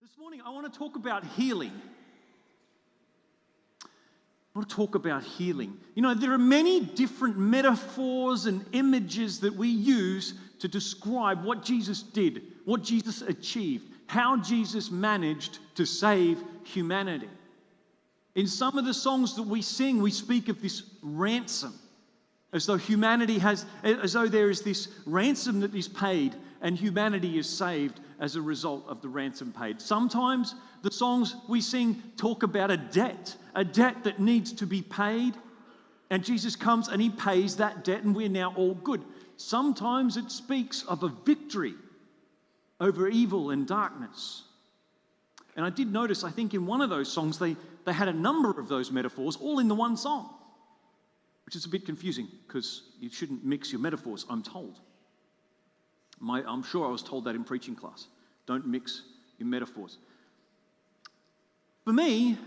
This morning, I want to talk about healing. I want to talk about healing. You know, there are many different metaphors and images that we use to describe what Jesus did, what Jesus achieved, how Jesus managed to save humanity. In some of the songs that we sing, we speak of this ransom, as though there is this ransom that is paid and humanity is saved as a result of the ransom paid. Sometimes the songs we sing talk about a debt that needs to be paid, and Jesus comes and he pays that debt and we're now all good. Sometimes it speaks of a victory over evil and darkness. And I did notice, I think in one of those songs, they had a number of those metaphors all in the one song, which is a bit confusing because you shouldn't mix your metaphors, I'm told. I'm sure I was told that in preaching class. Don't mix your metaphors. For me,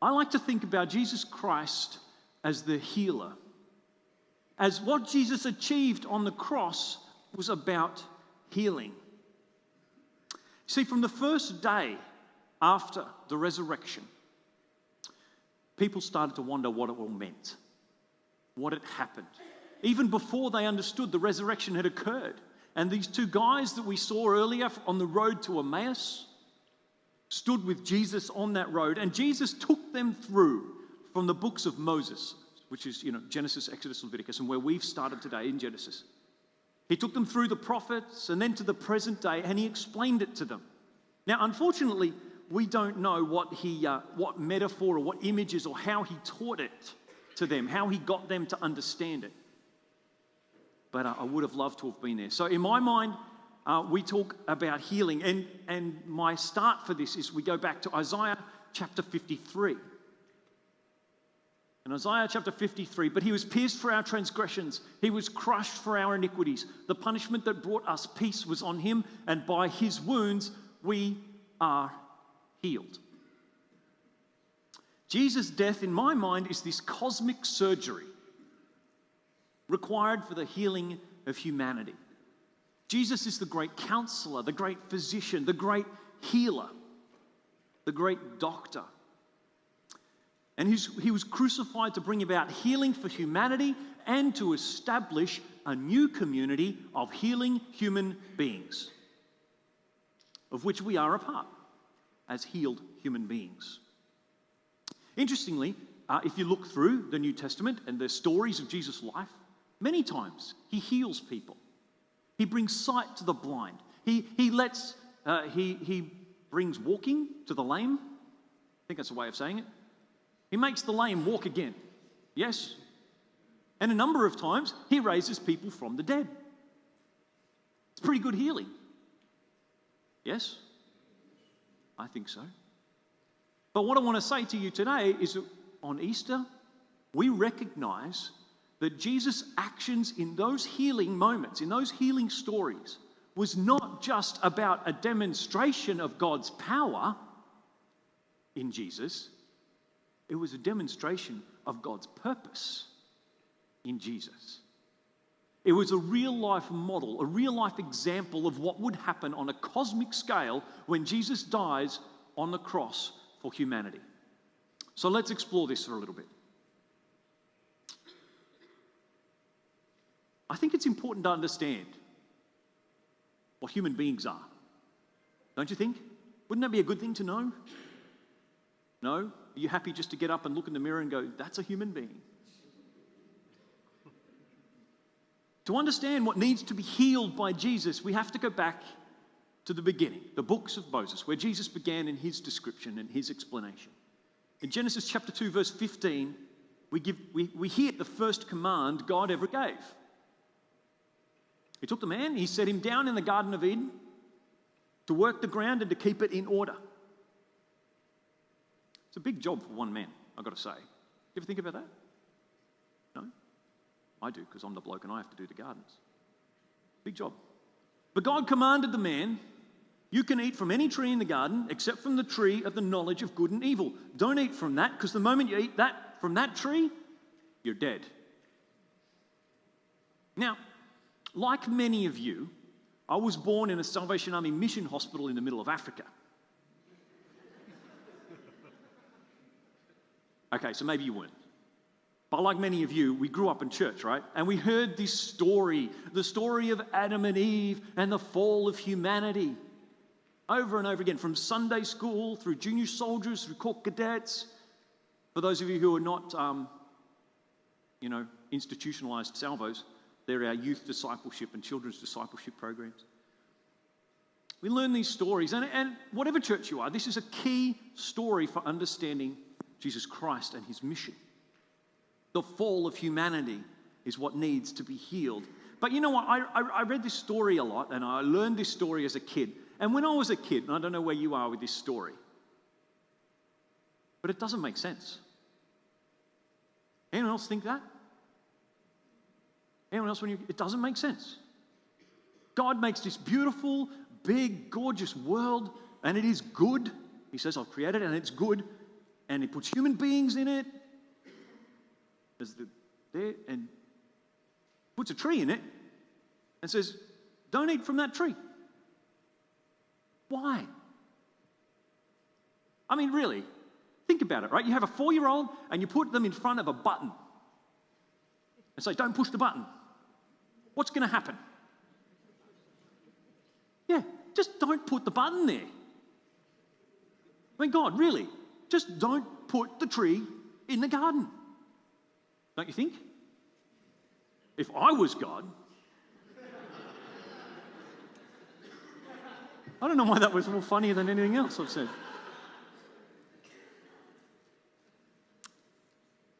I like to think about Jesus Christ as the healer, as what Jesus achieved on the cross was about healing. See, from the first day after the resurrection, people started to wonder what it all meant, what had happened. Even before they understood the resurrection had occurred. And these two guys that we saw earlier on the road to Emmaus stood with Jesus on that road, and Jesus took them through from the books of Moses, which is, Genesis, Exodus, Leviticus, and where we've started today in Genesis. He took them through the prophets and then to the present day, and he explained it to them. Now, unfortunately, we don't know what metaphor or what images or how he taught it to them, how he got them to understand it. But I would have loved to have been there. So in my mind, we talk about healing. And my start for this is we go back to Isaiah chapter 53. In Isaiah chapter 53, but he was pierced for our transgressions. He was crushed for our iniquities. The punishment that brought us peace was on him, and by his wounds we are healed. Jesus' death, in my mind, is this cosmic surgery required for the healing of humanity. Jesus is the great counselor, the great physician, the great healer, the great doctor. And he was crucified to bring about healing for humanity and to establish a new community of healing human beings, of which we are a part as healed human beings. Interestingly, if you look through the New Testament and the stories of Jesus' life, many times he heals people. He brings sight to the blind. He brings walking to the lame. I think that's a way of saying it. He makes the lame walk again. Yes. And a number of times he raises people from the dead. It's pretty good healing. Yes? I think so. But what I want to say to you today is that on Easter, we recognize that Jesus' actions in those healing moments, in those healing stories, was not just about a demonstration of God's power in Jesus. It was a demonstration of God's purpose in Jesus. It was a real-life model, a real-life example of what would happen on a cosmic scale when Jesus dies on the cross for humanity. So let's explore this for a little bit. I think it's important to understand what human beings are. Don't you think? Wouldn't that be a good thing to know? No? Are you happy just to get up and look in the mirror and go, that's a human being? To understand what needs to be healed by Jesus, we have to go back to the beginning, the books of Moses, where Jesus began in his description and his explanation. In Genesis chapter 2, verse 15, we hear the first command God ever gave. He took the man, he set him down in the Garden of Eden to work the ground and to keep it in order. It's a big job for one man, I've got to say. You ever think about that? No? I do, because I'm the bloke and I have to do the gardens. Big job. But God commanded the man, you can eat from any tree in the garden except from the tree of the knowledge of good and evil. Don't eat from that, because the moment you eat from that tree, you're dead. Now, like many of you, I was born in a Salvation Army mission hospital in the middle of Africa. Okay, so maybe you weren't. But like many of you, we grew up in church, right? And we heard this story, the story of Adam and Eve and the fall of humanity, over and over again, from Sunday school through junior soldiers, through corps cadets. For those of you who are not, institutionalized salvos, they're our youth discipleship and children's discipleship programs. We learn these stories, and whatever church you are, this is a key story for understanding Jesus Christ and his mission. The fall of humanity is what needs to be healed. But you know what? I read this story a lot, and I learned this story as a kid. And when I was a kid, and I don't know where you are with this story, but it doesn't make sense. Anyone else think that? Anyone else, it doesn't make sense. God makes this beautiful, big, gorgeous world, and it is good. He says, I've created it, and it's good. And he puts human beings in it. And puts a tree in it and says, don't eat from that tree. Why? I mean, really, think about it, right? You have a 4-year-old and you put them in front of a button and say, don't push the button. What's going to happen? Yeah, just don't put the button there. I mean, God, really, just don't put the tree in the garden. Don't you think? If I was God, I don't know why that was more funnier than anything else I've said.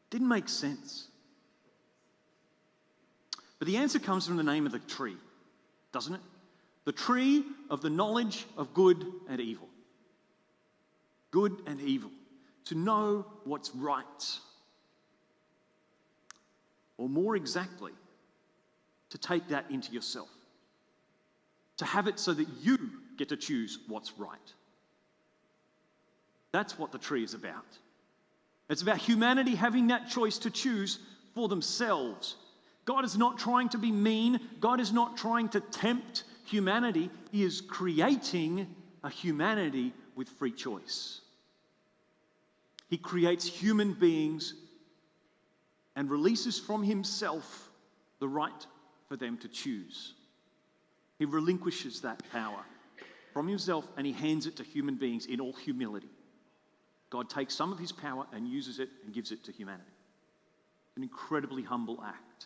Didn't make sense. But the answer comes from the name of the tree, doesn't it? The tree of the knowledge of good and evil. Good and evil. To know what's right. Or more exactly, to take that into yourself. To have it so that you get to choose what's right. That's what the tree is about. It's about humanity having that choice to choose for themselves. God is not trying to be mean. God is not trying to tempt humanity. He is creating a humanity with free choice. He creates human beings and releases from himself the right for them to choose. He relinquishes that power from himself and he hands it to human beings in all humility. God takes some of his power and uses it and gives it to humanity. An incredibly humble act.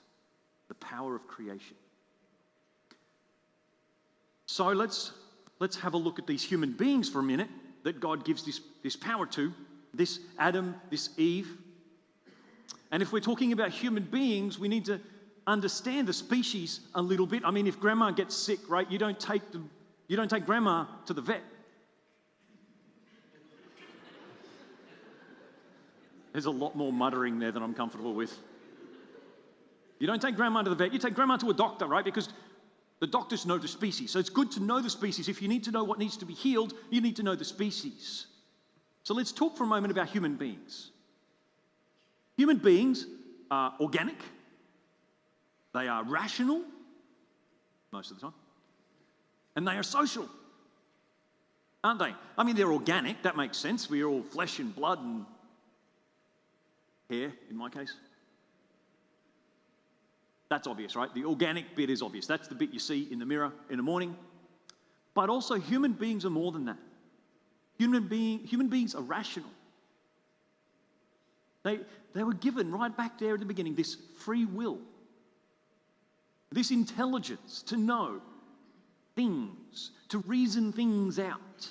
The power of creation. So let's have a look at these human beings for a minute that God gives this power to. This Adam, this Eve. And if we're talking about human beings, we need to understand the species a little bit. I mean, if grandma gets sick, right, you don't take grandma to the vet. There's a lot more muttering there than I'm comfortable with. You don't take grandma to the vet, you take grandma to a doctor, right? Because the doctors know the species. So it's good to know the species. If you need to know what needs to be healed, you need to know the species. So let's talk for a moment about human beings. Human beings are organic. They are rational, most of the time. And they are social, aren't they? I mean, they're organic, that makes sense. We're all flesh and blood and hair, in my case. That's obvious, right? The organic bit is obvious. That's the bit you see in the mirror in the morning. But also, human beings are more than that. Human beings are rational. They were given right back there at the beginning this free will, this intelligence to know things, to reason things out,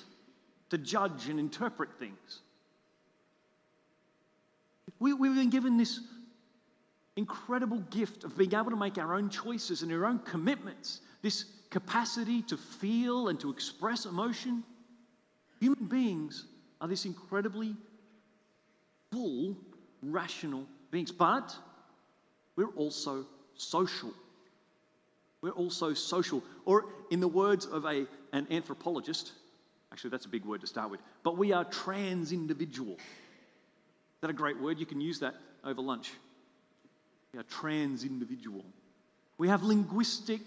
to judge and interpret things. We've been given this incredible gift of being able to make our own choices and our own commitments, this capacity to feel and to express emotion. Human beings are this incredibly full, rational beings, but we're also social. We're also social, or in the words of an anthropologist, actually that's a big word to start with, but we are trans-individual. Is that a great word? You can use that over lunch. We are trans-individual. We have linguistic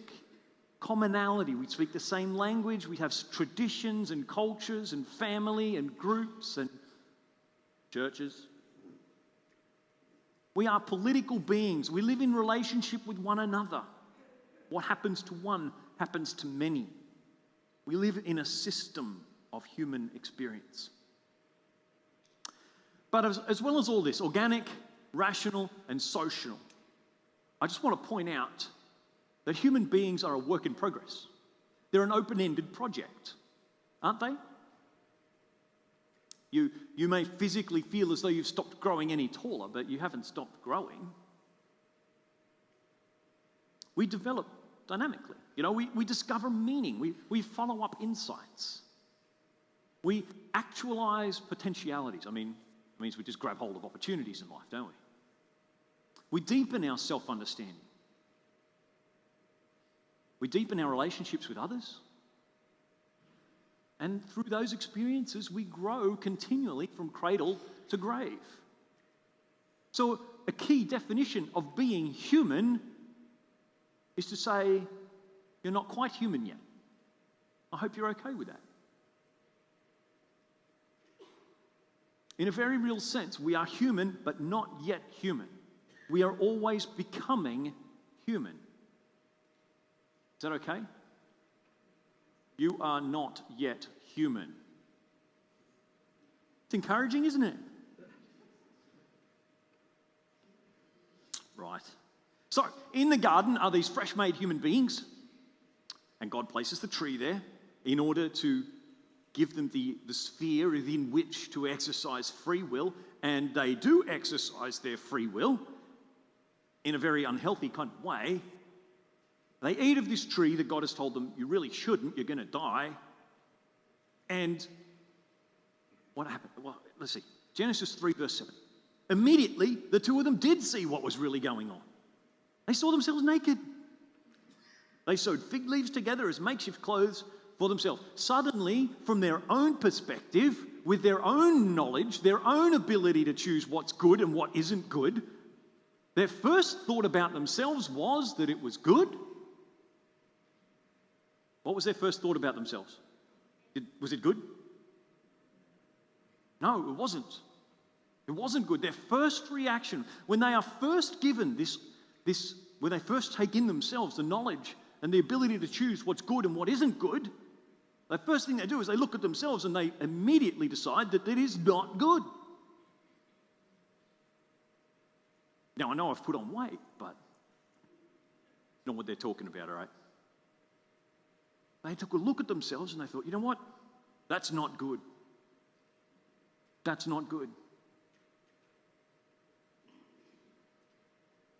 commonality. We speak the same language. We have traditions and cultures and family and groups and churches. We are political beings. We live in relationship with one another. What happens to one happens to many. We live in a system of human experience. But as well as all this, organic, rational, and social, I just want to point out that human beings are a work in progress. They're an open-ended project, aren't they? You may physically feel as though you've stopped growing any taller, but you haven't stopped growing. We develop dynamically. We discover meaning. We follow up insights. We actualize potentialities. It means we just grab hold of opportunities in life, don't we? We deepen our self-understanding. We deepen our relationships with others. And through those experiences, we grow continually from cradle to grave. So a key definition of being human is to say, you're not quite human yet. I hope you're okay with that. In a very real sense, we are human, but not yet human. We are always becoming human. Is that okay? You are not yet human. It's encouraging, isn't it? Right. So, in the garden are these fresh-made human beings, and God places the tree there in order to give them the sphere within which to exercise free will, and they do exercise their free will in a very unhealthy kind of way. They eat of this tree that God has told them, you really shouldn't, you're going to die. And what happened? Well, let's see. Genesis 3, verse 7. Immediately, the two of them did see what was really going on. They saw themselves naked. They sewed fig leaves together as makeshift clothes for themselves. Suddenly, from their own perspective, with their own knowledge, their own ability to choose what's good and what isn't good, their first thought about themselves was that it was good. What was their first thought about themselves? Was it good? No, it wasn't. It wasn't good. Their first reaction, when they are first given when they first take in themselves the knowledge and the ability to choose what's good and what isn't good, the first thing they do is they look at themselves and they immediately decide that it is not good. Now, I know I've put on weight, but you know what they're talking about, all right? They took a look at themselves and they thought, you know what? That's not good. That's not good.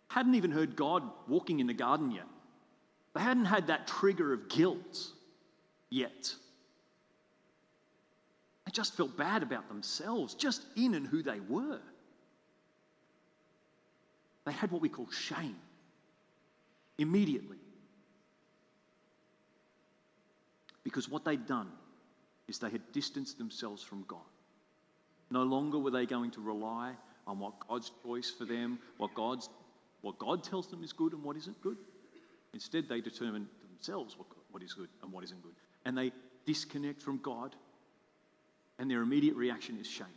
Hadn't even heard God walking in the garden yet. They hadn't had that trigger of guilt yet. They just felt bad about themselves, just in and who they were. They had what we call shame immediately. Because what they'd done is they had distanced themselves from God. No longer were they going to rely on what God's choice for them, what God tells them is good and what isn't good. Instead, they determine themselves what is good and what isn't good. And they disconnect from God, and their immediate reaction is shame.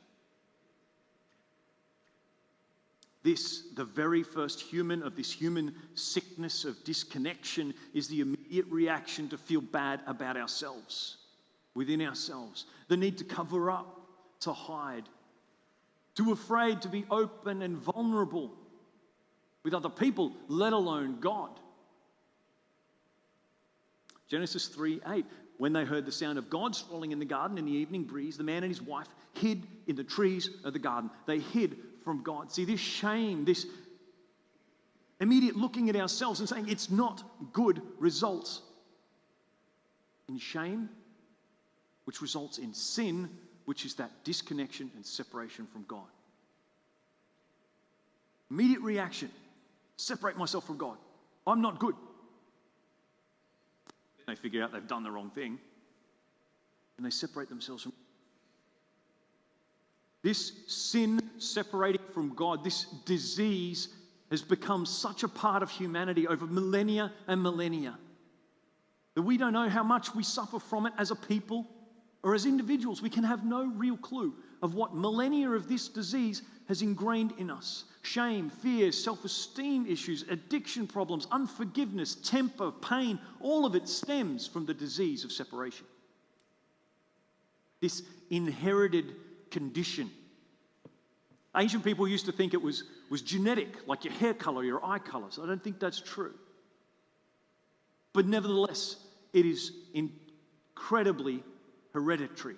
The very first human of this human sickness of disconnection is the immediate reaction to feel bad about ourselves, within ourselves. The need to cover up, to hide, too afraid to be open and vulnerable with other people, let alone God. Genesis 3:8. When they heard the sound of God strolling in the garden in the evening breeze, the man and his wife hid in the trees of the garden. They hid from God. See, this shame, this immediate looking at ourselves and saying it's not good results in shame, which results in sin, which is that disconnection and separation from God. Immediate reaction, separate myself from God. I'm not good. They figure out they've done the wrong thing, and they separate themselves from God. This sin separating from God, this disease has become such a part of humanity over millennia and millennia that we don't know how much we suffer from it as a people. or as individuals, we can have no real clue of what millennia of this disease has ingrained in us. Shame, fear, self-esteem issues, addiction problems, unforgiveness, temper, pain, all of it stems from the disease of separation. This inherited condition. Ancient people used to think it was genetic, like your hair color, your eye color. So I don't think that's true. But nevertheless, it is incredibly hereditary.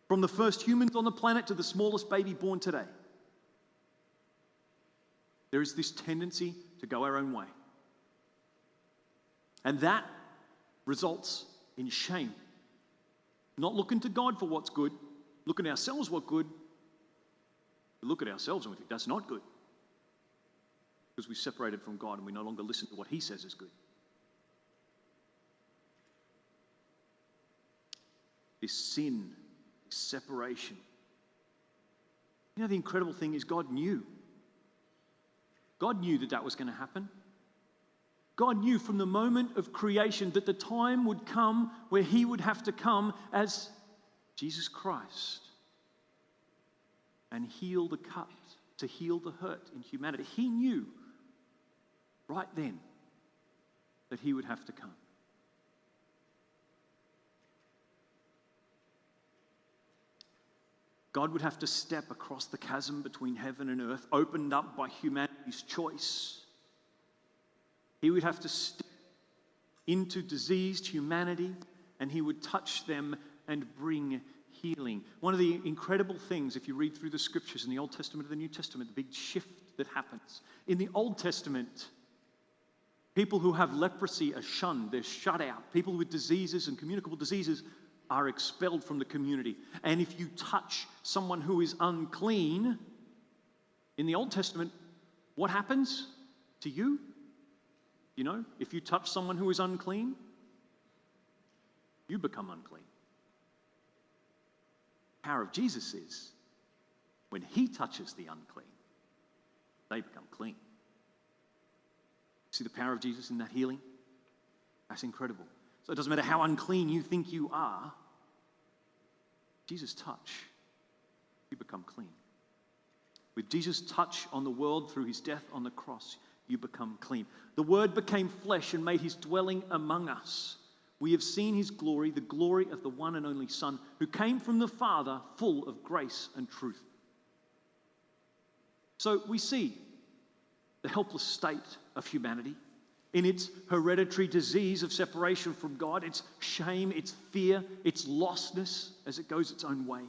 From the first humans on the planet to the smallest baby born today, there is this tendency to go our own way. And that results in shame. Not looking to God for what's good, looking at ourselves what's good. We look at ourselves and we think that's not good. Because we separated from God and we no longer listen to what He says is good. This sin, this separation. You know, the incredible thing is God knew. God knew that that was going to happen. God knew from the moment of creation that the time would come where He would have to come as Jesus Christ and heal the cut, to heal the hurt in humanity. He knew right then that He would have to come. God would have to step across the chasm between heaven and earth, opened up by humanity's choice. He would have to step into diseased humanity, and He would touch them and bring healing. One of the incredible things, if you read through the scriptures in the Old Testament and the New Testament, the big shift that happens. In the Old Testament, people who have leprosy are shunned, they're shut out. People with diseases and communicable diseases are expelled from the community. And if you touch someone who is unclean, in the Old Testament, what happens to you? You know, if you touch someone who is unclean, you become unclean. The power of Jesus is when He touches the unclean, they become clean. See the power of Jesus in that healing? That's incredible. So it doesn't matter how unclean you think you are, Jesus' touch, you become clean. With Jesus' touch on the world through His death on the cross, you become clean. The Word became flesh and made His dwelling among us. We have seen His glory, the glory of the one and only Son, who came from the Father, full of grace and truth. So we see the helpless state of humanity in its hereditary disease of separation from God, its shame, its fear, its lostness as it goes its own way.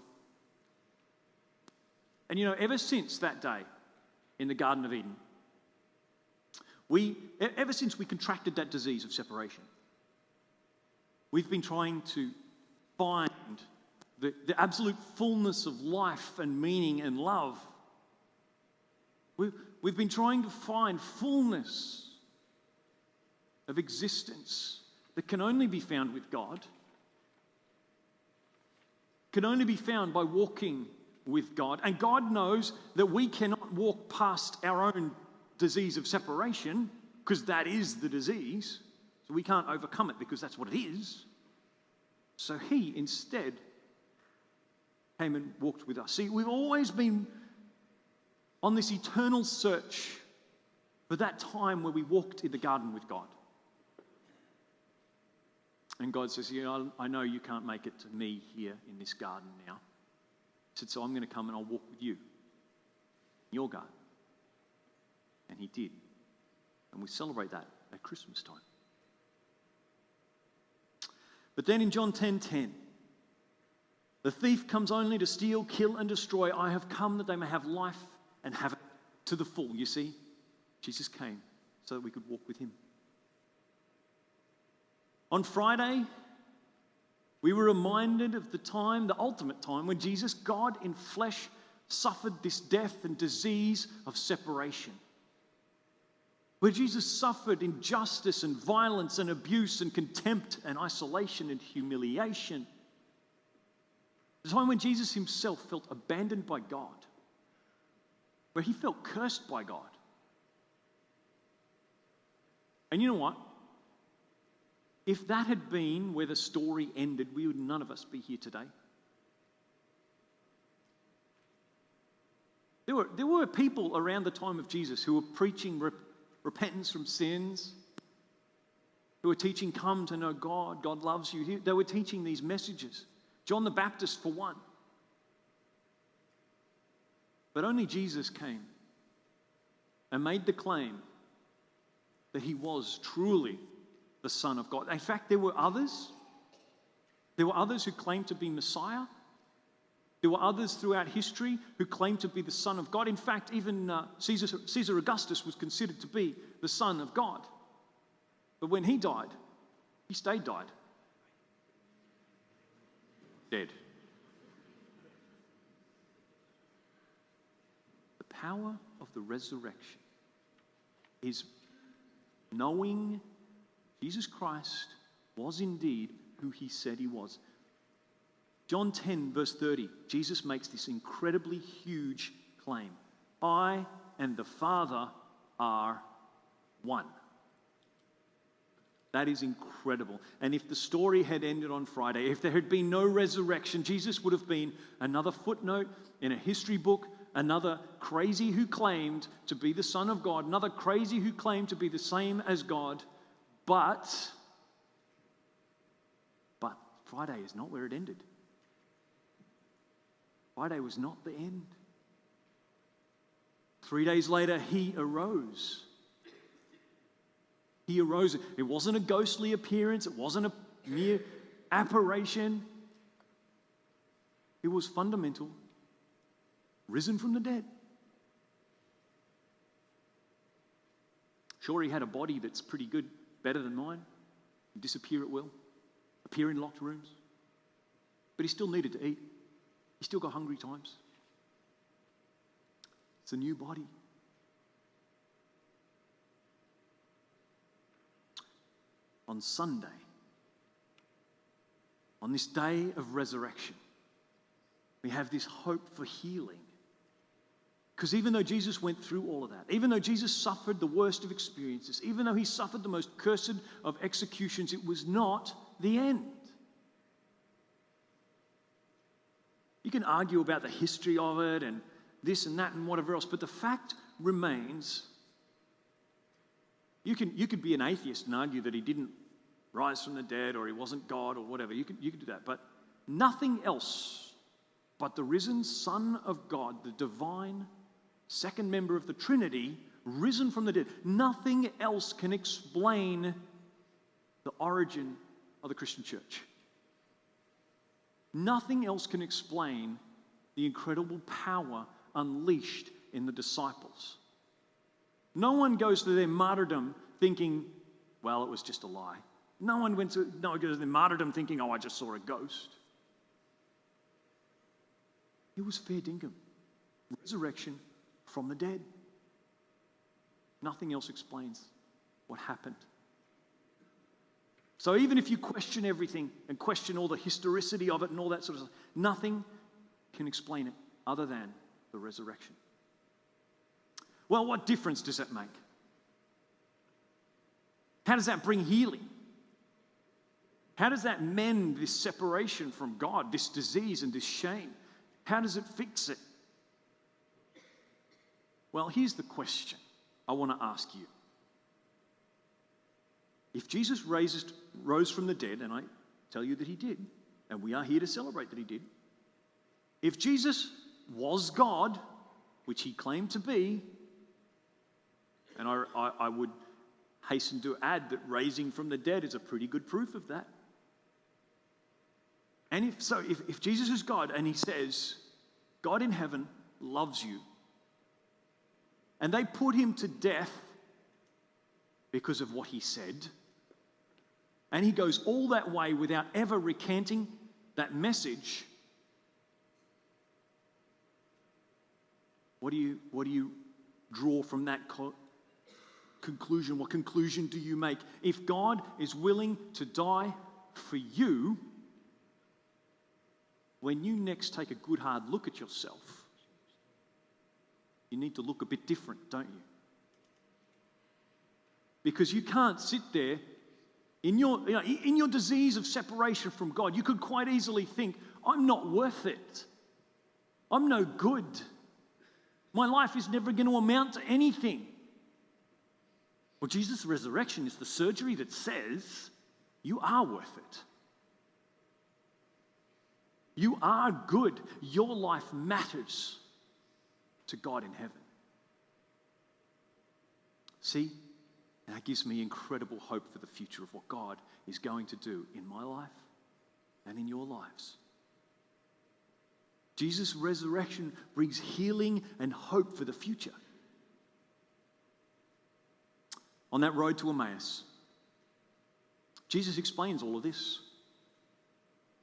And you know, ever since that day in the Garden of Eden, ever since we contracted that disease of separation, we've been trying to find the absolute fullness of life and meaning and love. We've been trying to find fullness of existence that can only be found with God, can only be found by walking with God. And God knows that we cannot walk past our own disease of separation, because that is the disease. So we can't overcome it because that's what it is. So He instead came and walked with us. See, we've always been on this eternal search for that time where we walked in the garden with God. And God says, you know, I know you can't make it to me here in this garden now. He said, so I'm going to come and I'll walk with you in your garden. And He did. And we celebrate that at Christmas time. But then in John 10:10, the thief comes only to steal, kill, and destroy. I have come that they may have life and have it to the full. You see, Jesus came so that we could walk with Him. On Friday, we were reminded of the time, the ultimate time, when Jesus, God in flesh, suffered this death and disease of separation. Where Jesus suffered injustice and violence and abuse and contempt and isolation and humiliation. The time when Jesus Himself felt abandoned by God. Where He felt cursed by God. And you know what? If that had been where the story ended, none of us be here today. There were people around the time of Jesus who were preaching repentance from sins, who were teaching, come to know God, God loves you. They were teaching these messages. John the Baptist, for one. But only Jesus came and made the claim that he was truly the Son of God. In fact, there were others. There were others who claimed to be Messiah. There were others throughout history who claimed to be the Son of God. In fact, even Caesar Augustus was considered to be the Son of God. But when he died, he stayed dead. The power of the resurrection is knowing Jesus Christ was indeed who he said he was. John 10, verse 30, Jesus makes this incredibly huge claim. I and the Father are one. That is incredible. And if the story had ended on Friday, if there had been no resurrection, Jesus would have been another footnote in a history book, another crazy who claimed to be the Son of God, another crazy who claimed to be the same as God. But Friday is not where it ended. Friday was not the end. 3 days later, he arose. He arose. It wasn't a ghostly appearance. It wasn't a mere apparition. It was fundamental. Risen from the dead. Sure, he had a body that's pretty good, better than mine. Disappear at will. Appear in locked rooms. But he still needed to eat. He still got hungry times. It's a new body. On Sunday, on this day of resurrection, we have this hope for healing. Because even though Jesus went through all of that, even though Jesus suffered the worst of experiences, even though he suffered the most cursed of executions, it was not the end. You can argue about the history of it and this and that and whatever else, but the fact remains, you could be an atheist and argue that he didn't rise from the dead or he wasn't God or whatever. You could do that, but nothing else but the risen Son of God, the divine second member of the Trinity, risen from the dead. Nothing else can explain the origin of the Christian church. Nothing else can explain the incredible power unleashed in the disciples. No one goes to their martyrdom thinking, well, it was just a lie. No one goes to their martyrdom thinking, oh, I just saw a ghost. It was fair dinkum. Resurrection from the dead. Nothing else explains what happened. So even if you question everything and question all the historicity of it and all that sort of stuff, nothing can explain it other than the resurrection. Well, what difference does that make? How does that bring healing? How does that mend this separation from God, this disease and this shame? How does it fix it? Well, here's the question I want to ask you. If Jesus rose from the dead, and I tell you that he did, and we are here to celebrate that he did. If Jesus was God, which he claimed to be, and I would hasten to add that raising from the dead is a pretty good proof of that. And if Jesus is God and he says, God in heaven loves you, and they put him to death because of what he said, and he goes all that way without ever recanting that message, what do you draw from that conclusion? What conclusion do you make? If God is willing to die for you, when you next take a good hard look at yourself, you need to look a bit different, don't you? Because you can't sit there In your disease of separation from God, you could quite easily think, I'm not worth it. I'm no good. My life is never going to amount to anything. Well, Jesus' resurrection is the surgery that says you are worth it. You are good. Your life matters to God in heaven. See, that gives me incredible hope for the future of what God is going to do in my life and in your lives. Jesus' resurrection brings healing and hope for the future. On that road to Emmaus, Jesus explains all of this.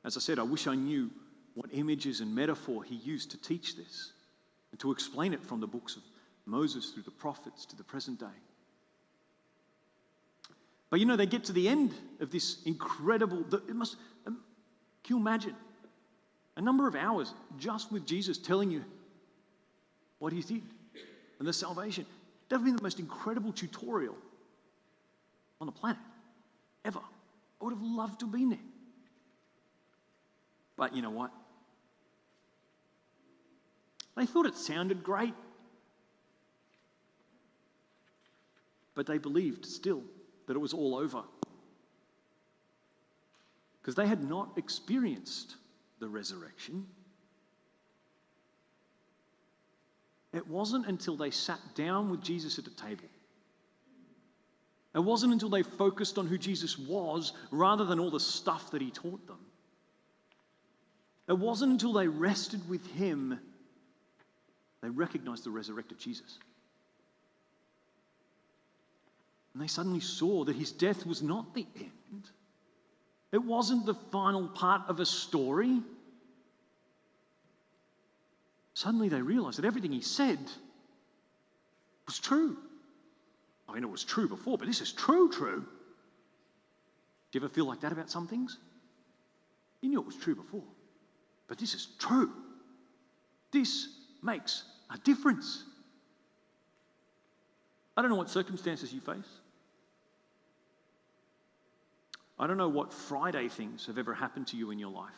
As I said, I wish I knew what images and metaphor he used to teach this and to explain it from the books of Moses through the prophets to the present day. But they get to the end of this incredible, can you imagine? A number of hours just with Jesus telling you what he did and the salvation. That would have been the most incredible tutorial on the planet, ever. I would have loved to have been there. But you know what? They thought it sounded great. But they believed still that it was all over. Because they had not experienced the resurrection. It wasn't until they sat down with Jesus at the table. It wasn't until they focused on who Jesus was rather than all the stuff that he taught them. It wasn't until they rested with him they recognized the resurrected Jesus. And they suddenly saw that his death was not the end. It wasn't the final part of a story. Suddenly they realized that everything he said was true. I mean, it was true before, but this is true. Do you ever feel like that about some things? You knew it was true before, but this is true. This makes a difference. I don't know what circumstances you face. I don't know what Friday things have ever happened to you in your life.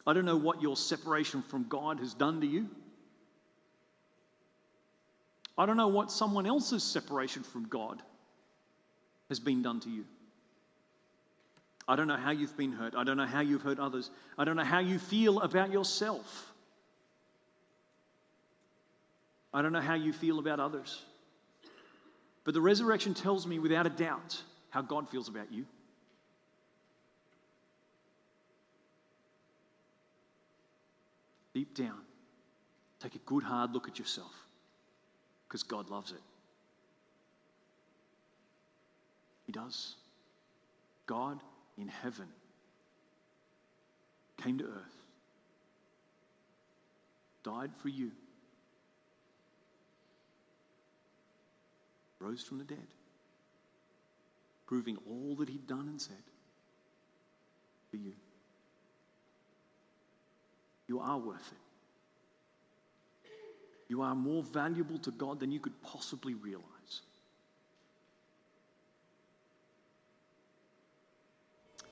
I don't know what your separation from God has done to you. I don't know what someone else's separation from God has been done to you. I don't know how you've been hurt. I don't know how you've hurt others. I don't know how you feel about yourself. I don't know how you feel about others. But the resurrection tells me without a doubt how God feels about you. Deep down, take a good hard look at yourself because God loves it. He does. God in heaven came to earth, died for you, rose from the dead, proving all that he'd done and said for you. You are worth it. You are more valuable to God than you could possibly realize.